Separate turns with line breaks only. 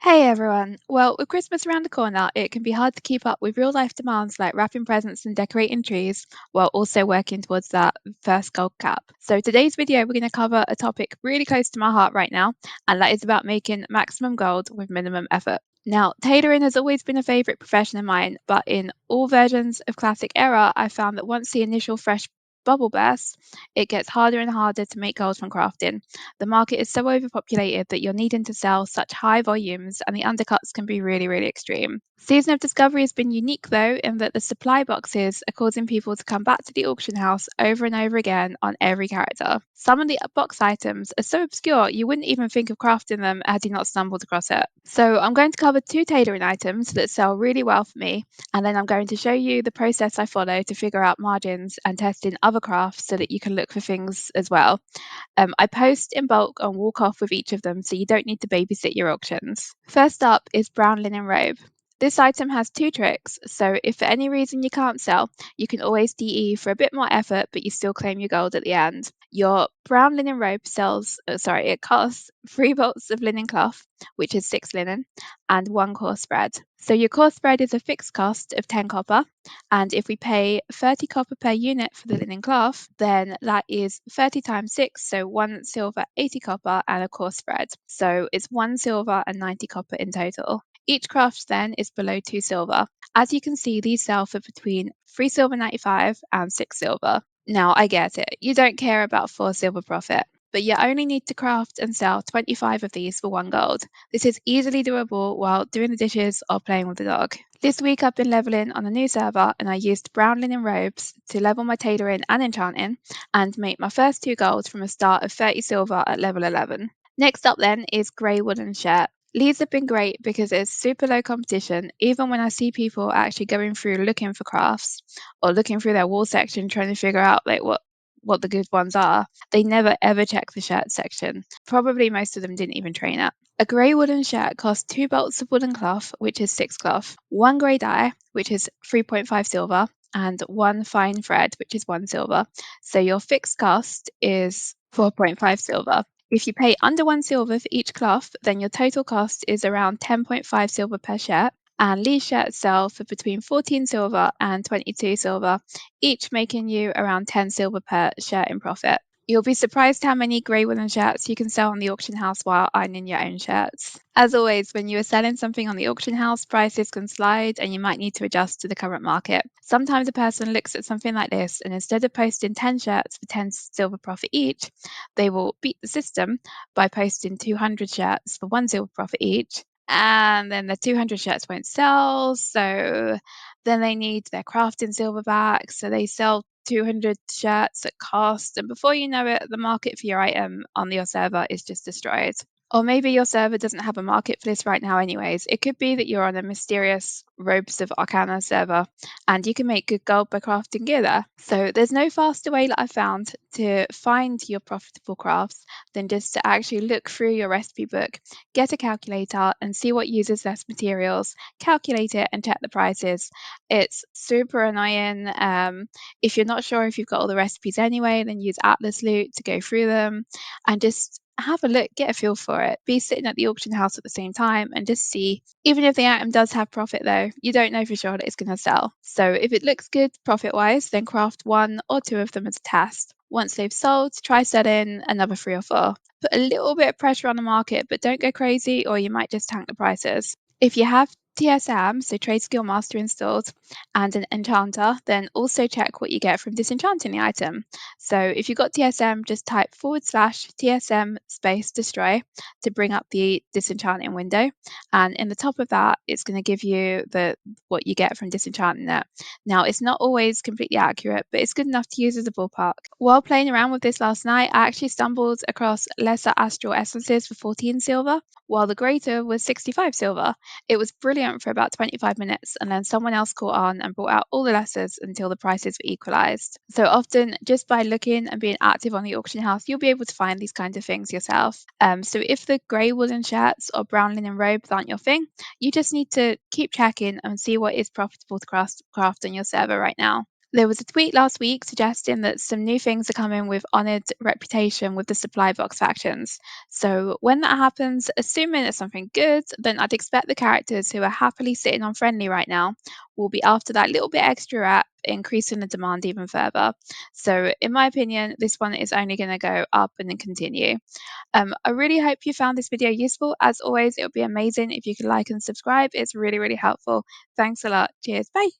Hey everyone! Well, with Christmas around the corner, it can be hard to keep up with real life demands like wrapping presents and decorating trees, while also working towards that first gold cap. So, today's video, we're going to cover a topic really close to my heart right now, and that is about making maximum gold with minimum effort. Now, tailoring has always been a favourite profession of mine, but in all versions of Classic Era, I found that once the initial fresh bubble bursts, it gets harder and harder to make gold from crafting. The market is so overpopulated that you're needing to sell such high volumes, and the undercuts can be really, really extreme. Season of Discovery has been unique though, in that the supply boxes are causing people to come back to the auction house over and over again on every character. Some of the box items are so obscure you wouldn't even think of crafting them had you not stumbled across it. So I'm going to cover two tailoring items that sell really well for me, and then I'm going to show you the process I follow to figure out margins and test in other crafts so that you can look for things as well. I post in bulk and walk off with each of them, so you don't need to babysit your auctions. First up is brown linen robe. This item has two tricks, so if for any reason you can't sell, you can always DE for a bit more effort, but you still claim your gold at the end. Your brown linen robe it costs 3 bolts of linen cloth, which is 6 linen, and 1 core spread. So your core spread is a fixed cost of 10 copper, and if we pay 30 copper per unit for the linen cloth, then that is 30 times 6, so 1 silver, 80 copper, and a core spread. So it's 1 silver and 90 copper in total. Each craft then is below 2 silver. As you can see, these sell for between 3 silver 95 and 6 silver. Now, I get it, you don't care about 4 silver profit, but you only need to craft and sell 25 of these for 1 gold. This is easily doable while doing the dishes or playing with the dog. This week I've been leveling on a new server, and I used brown linen robes to level my tailoring and enchanting and make my first 2 gold from a start of 30 silver at level 11. Next up then is grey woolen shirt. These have been great because it's super low competition, even when I see people actually going through looking for crafts or looking through their wall section trying to figure out what the good ones are. They never ever check the shirt section. Probably most of them didn't even train it. A grey woolen shirt costs 2 bolts of woolen cloth, which is 6 cloth, 1 grey dye, which is 3.5 silver, and 1 fine thread, which is 1 silver. So your fixed cost is 4.5 silver. If you pay under 1 silver for each cloth, then your total cost is around 10.5 silver per shirt, and these shirts sell for between 14 silver and 22 silver, each making you around 10 silver per shirt in profit. You'll be surprised how many grey woolen shirts you can sell on the auction house while ironing your own shirts. As always, when you are selling something on the auction house, prices can slide and you might need to adjust to the current market. Sometimes a person looks at something like this, and instead of posting 10 shirts for 10 silver profit each, they will beat the system by posting 200 shirts for 1 silver profit each, and then the 200 shirts won't sell, so then they need their crafting silver back, so they sell 200 shirts at cost, and before you know it, the market for your item on your server is just destroyed. Or maybe your server doesn't have a market for this right now anyways. It could be that you're on a mysterious Robes of Arcana server and you can make good gold by crafting gear there. So there's no faster way that I've found to find your profitable crafts than just to actually look through your recipe book, get a calculator and see what uses less materials, calculate it and check the prices. It's super annoying. If you're not sure if you've got all the recipes anyway, then use Atlas Loot to go through them and just have a look, get a feel for it. Be sitting at the auction house at the same time and just see. Even if the item does have profit though, you don't know for sure that it's going to sell. So if it looks good profit wise, then craft 1 or 2 of them as a test. Once they've sold, try selling another 3 or 4. Put a little bit of pressure on the market, but don't go crazy or you might just tank the prices. If you have TSM, so Trade Skill Master installed, and an enchanter, then also check what you get from disenchanting the item. So if you've got TSM, just type /TSM space destroy to bring up the disenchanting window. And in the top of that, it's going to give you what you get from disenchanting it. Now, it's not always completely accurate, but it's good enough to use as a ballpark. While playing around with this last night, I actually stumbled across lesser astral essences for 14 silver, while the greater was 65 silver. It was brilliant for about 25 minutes, and then someone else caught on and brought out all the lessers until the prices were equalised. So often, just by looking and being active on the auction house, you'll be able to find these kinds of things yourself. So if the grey woolen shirts or brown linen robes aren't your thing, you just need to keep checking and see what is profitable to craft on your server right now. There was a tweet last week suggesting that some new things are coming with Honoured Reputation with the supply box factions. So when that happens, assuming it's something good, then I'd expect the characters who are happily sitting on friendly right now will be after that little bit extra at increasing the demand even further. So in my opinion, this one is only going to go up and then continue. I really hope you found this video useful. As always, it would be amazing if you could like and subscribe. It's really, really helpful. Thanks a lot. Cheers. Bye.